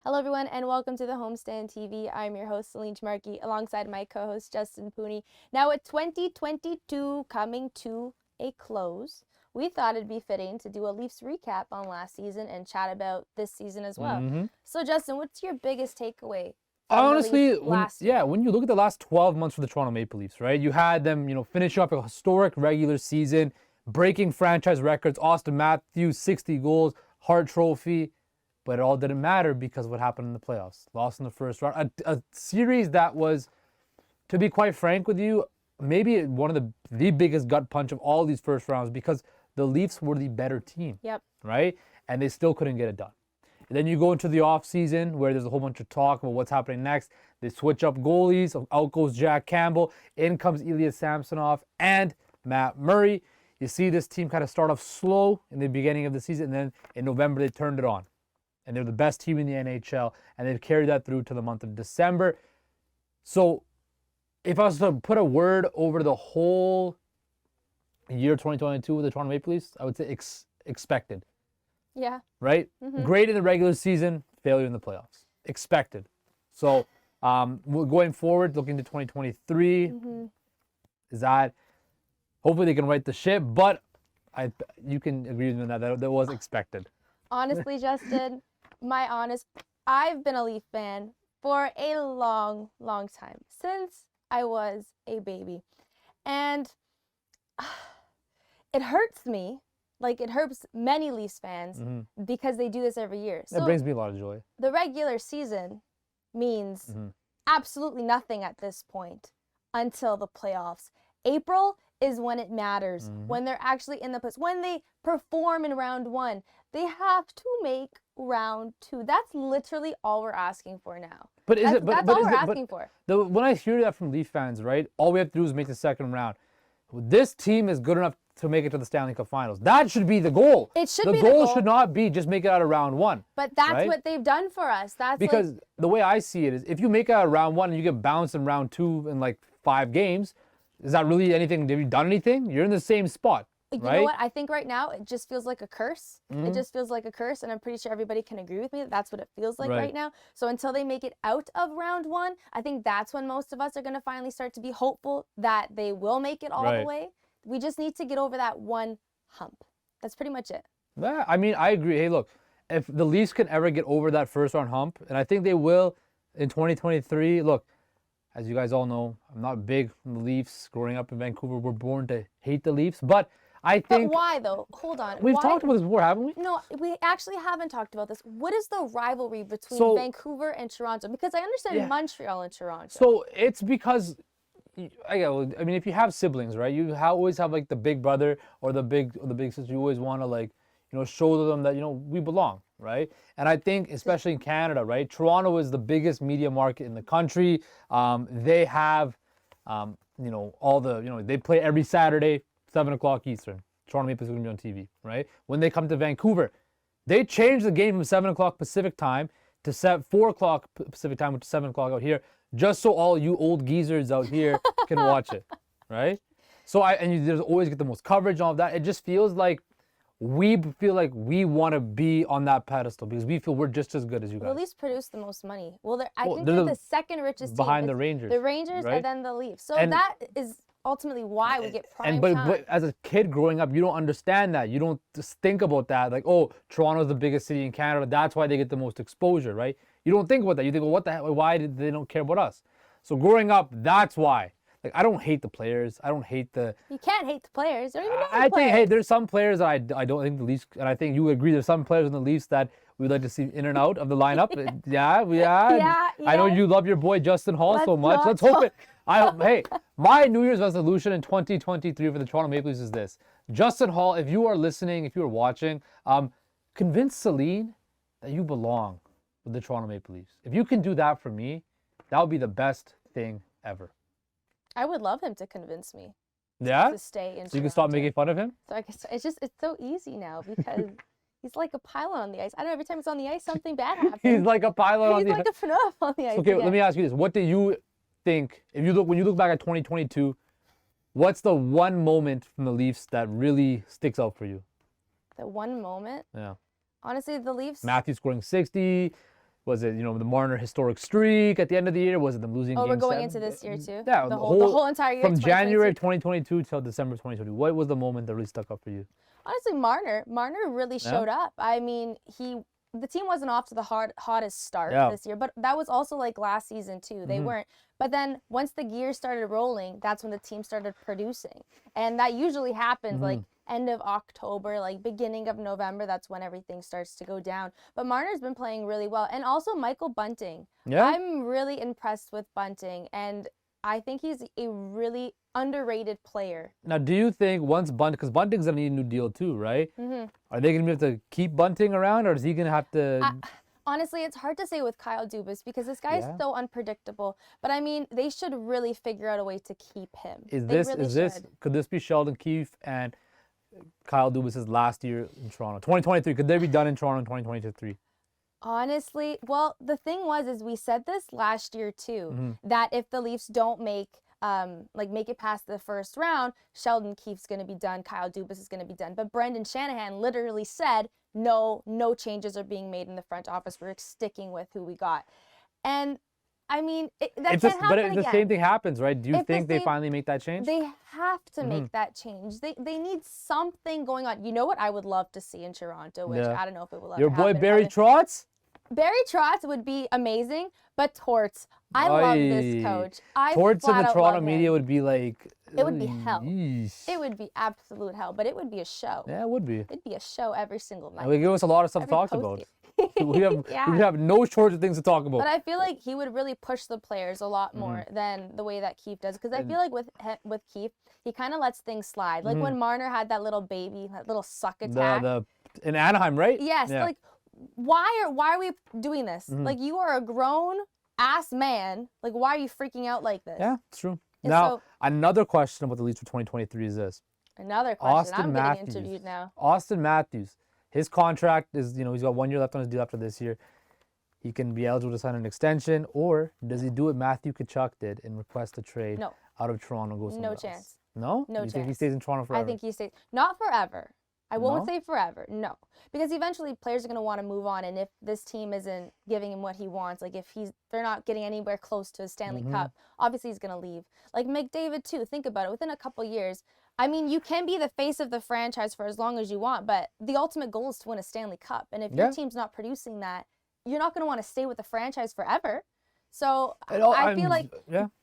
Hello, everyone, and welcome to the Homestand TV. I'm your host, Celine Markey, alongside my co-host, Justin Pooney. Now, with 2022 coming to a close, we thought it'd be fitting to do a Leafs recap on last season and chat about this season as well. So, Justin, what's your biggest takeaway? Honestly, when you look at the last 12 months for the Toronto Maple Leafs, right? You had them, finish up a historic regular season, breaking franchise records. Auston Matthews, 60 goals, Hart Trophy. But it all didn't matter because of what happened in the playoffs. Lost in the first round. A series that was, to be quite frank with you, maybe one of the biggest gut punch of all these first rounds because the Leafs were the better team. Yep. Right? And they still couldn't get it done. And then you go into the offseason where there's a whole bunch of talk about what's happening next. They switch up goalies. Out goes Jack Campbell. In comes Ilya Samsonov and Matt Murray. You see this team kind of start off slow in the beginning of the season, and then in November they turned it on. And they're the best team in the NHL, and they've carried that through to the month of December. So if I was to put a word over the whole year 2022 with the Toronto Maple Leafs, I would say expected. Yeah. Right? Great in the regular season, failure in the playoffs. Expected. So going forward, looking to 2023, is that hopefully they can right the ship, but you can agree with me on that was expected. Honestly, Justin, I've been a Leaf fan for a long, long time, since I was a baby. And it hurts me, like it hurts many Leafs fans, because they do this every year. That brings me a lot of joy. The regular season means absolutely nothing at this point until the playoffs. April is when it matters, when they're actually in the place, when they perform in round one. They have to make round two. That's literally all we're asking for now. That's all we're asking for. When I hear that from Leaf fans, right, all we have to do is make the second round. This team is good enough to make it to the Stanley Cup Finals. That should be the goal. It should be the goal. goal Should not be just make it out of round one. But that's right? what they've done for us. Because the way I see it is, if you make it out of round one and you get bounced in round two in like 5 games, is that really anything? Have you done anything? You're in the same spot. You know what? I think right now it just feels like a curse. It just feels like a curse, and I'm pretty sure everybody can agree with me that that's what it feels like right now. So until they make it out of round one, I think that's when most of us are going to finally start to be hopeful that they will make it all the way. We just need to get over that one hump. That's pretty much it. Yeah, I mean, I agree. Hey, look, if the Leafs can ever get over that first round hump, and I think they will in 2023, look, as you guys all know, I'm not big from the Leafs. Growing up in Vancouver, we're born to hate the Leafs, but I think... But why, though? Hold on. We've talked about this before, haven't we? No, we actually haven't talked about this. What is the rivalry between Vancouver and Toronto? Because I understand Montreal and Toronto. So it's because, I mean, if you have siblings, right, you always have, like, the big brother or the big sister. You always want to, like, show them that, we belong, right? And I think, especially in Canada, right, Toronto is the biggest media market in the country. They have, all the, they play every Saturday, 7 o'clock Eastern. Toronto Maple Leafs is going to be on TV, right? When they come to Vancouver, they change the game from 7 o'clock Pacific time to 4 o'clock Pacific time, which is 7 o'clock out here, just so all you old geezers out here can watch it, right? So there's always get the most coverage and all of that. It just feels like we want to be on that pedestal because we feel we're just as good as you guys. Well, the Leafs produce the most money. Well, I think they're the second richest team behind the Rangers. The Rangers and then the Leafs. So that is ultimately why we get prime time. But as a kid growing up, you don't understand that. You don't just think about that. Like, oh, Toronto's the biggest city in Canada. That's why they get the most exposure, right? You don't think about that. You think, well, what the hell? Why did they don't care about us? So growing up, that's why. Like, I don't hate the players. I don't hate the... You can't hate the players. You don't even know I think, hey, there's some players that I don't think the Leafs... And I think you would agree there's some players in the Leafs that we'd like to see in and out of the lineup. Yeah. I know you love your boy Justin Hall so much. Let's hope it... Hey, my New Year's resolution in 2023 for the Toronto Maple Leafs is this. Justin Hall, if you are listening, if you are watching, convince Celine that you belong with the Toronto Maple Leafs. If you can do that for me, that would be the best thing ever. I would love him to convince me. Yeah? To stay in Toronto. So you can stop making fun of him? So I guess it's so easy now because he's like a pilot on the ice. I don't know, every time he's on the ice, something bad happens. He's like a pilot on the ice. He's like a FNAF on the ice. Okay, let me ask you this. What do you think, when you look back at 2022, what's the one moment from the Leafs that really sticks out for you? The one moment? Yeah. Honestly, the Leafs... Matthews scoring 60, Was it, the Marner historic streak at the end of the year? Was it them losing Oh, game we're going 7? into this year too? Yeah, the whole entire year. From January 2022. 2022 till December 2020. What was the moment that really stuck up for you? Honestly, Marner really showed up. I mean, the team wasn't off to the hottest start this year, but that was also like last season too. They weren't. But then once the gears started rolling, that's when the team started producing. And that usually happens like end of October, like beginning of November. That's when everything starts to go down. But Marner's been playing really well. And also Michael Bunting. Yeah. I'm really impressed with Bunting. And I think he's a really underrated player. Now, do you think once because Bunting's going to need a new deal too, right? Are they going to be able to keep Bunting around, or is he going to have to... Honestly, it's hard to say with Kyle Dubas because this guy is so unpredictable. But I mean, they should really figure out a way to keep him. Could this be Sheldon Keefe and Kyle Dubas' last year in Toronto? 2023, could they be done in Toronto in 2023? Honestly, well, the thing is we said this last year too, that if the Leafs don't make it past the first round, Sheldon Keefe's going to be done, Kyle Dubas is going to be done. But Brendan Shanahan literally said, no changes are being made in the front office. We're sticking with who we got. And I mean, that can't happen again. But the same thing happens, right? Do you think they finally make that change? They have to make that change. They need something going on. You know what I would love to see in Toronto, which I don't know if it will ever happen. Your boy happen. Barry Trotz? Barry Trotz would be amazing, but Torts, I love this coach. Torts in the Toronto media would be like... It would be hell. It would be absolute hell, but it would be a show. Yeah, it would be. It'd be a show every single night. And it would give us a lot of stuff to talk about. we have no shortage of things to talk about. But I feel like he would really push the players a lot more than the way that Keefe does. Because I feel like with Keefe, he kind of lets things slide. Like when Marner had that little baby, that little suck attack. In Anaheim, right? Yes. Yeah. Like, why are we doing this? Like, you are a grown ass man. Like, why are you freaking out like this? Yeah, it's true. And now, another question about the Leafs for 2023 is this. Another question. I'm getting interviewed now. Auston Matthews. His contract is, he's got 1 year left on his deal after this year. He can be eligible to sign an extension, or does he do what Matthew Tkachuk did and request a trade out of Toronto? No chance. No? No chance. You think he stays in Toronto forever? I think he stays. Not forever. I won't say forever, no. Because eventually players are going to want to move on, and if this team isn't giving him what he wants, like if they're not getting anywhere close to a Stanley Cup, obviously he's going to leave. Like McDavid too, think about it, within a couple years, I mean, you can be the face of the franchise for as long as you want, but the ultimate goal is to win a Stanley Cup, and if your team's not producing that, you're not going to want to stay with the franchise forever. So I feel like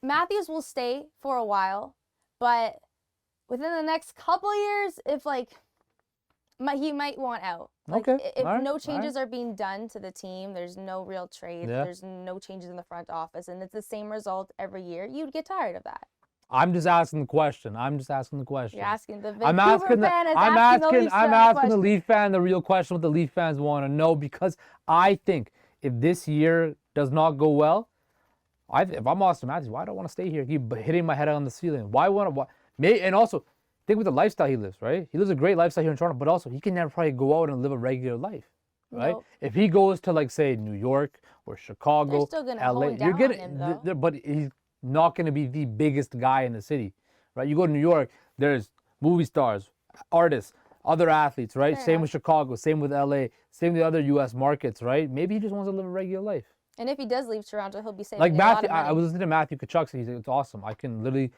Matthews will stay for a while, but within the next couple years, if he might want out. Like, if no changes are being done to the team, there's no real trades, there's no changes in the front office, and it's the same result every year, you'd get tired of that. I'm just asking the question. You're asking the Vancouver fan I'm asking the Leaf fan the real question, what the Leaf fans want to know, because I think if this year does not go well, if I'm Auston Matthews, why do I want to stay here? Keep hitting my head on the ceiling. And also, think with the lifestyle he lives, right? He lives a great lifestyle here in Toronto, but also he can never probably go out and live a regular life, right? Nope. If he goes to, like, say, New York or Chicago, they're still gonna LA, you're getting him, though. But he's not going to be the biggest guy in the city, right? You go to New York, there's movie stars, artists, other athletes, right? Same with Chicago, same with LA, same with the other U.S. markets, right? Maybe he just wants to live a regular life. And if he does leave Toronto, he'll be saving like a Matthew, lot of money. I was listening to Matthew Tkachuk say, it's awesome. I can literally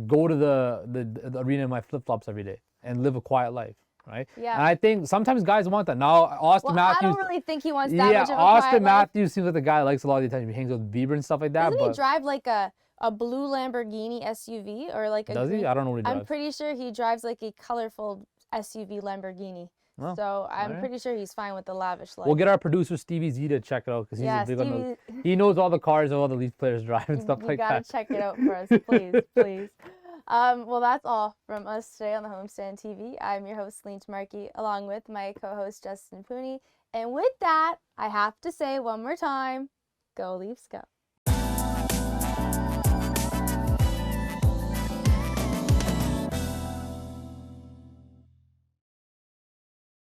go to the arena in my flip-flops every day and live a quiet life, right? Yeah. And I think sometimes guys want that. Now, Auston Matthews... I don't really think he wants that much of a quiet Auston Matthews seems like the guy that likes a lot of the attention. He hangs with Bieber and stuff like that. Doesn't he drive like a blue Lamborghini SUV or like a... Does he? I don't know what he drives. I'm pretty sure he drives like a colorful SUV Lamborghini. Oh, so I'm pretty sure he's fine with the lavish life. We'll get our producer Stevie Z to check it out because he knows all the cars all the Leaf players drive and stuff like that. You gotta check it out for us, please, please. Well, that's all from us today on the Homestand TV. I'm your host, Lean Markey, along with my co-host, Justin Pooney. And with that, I have to say one more time, go Leafs, go.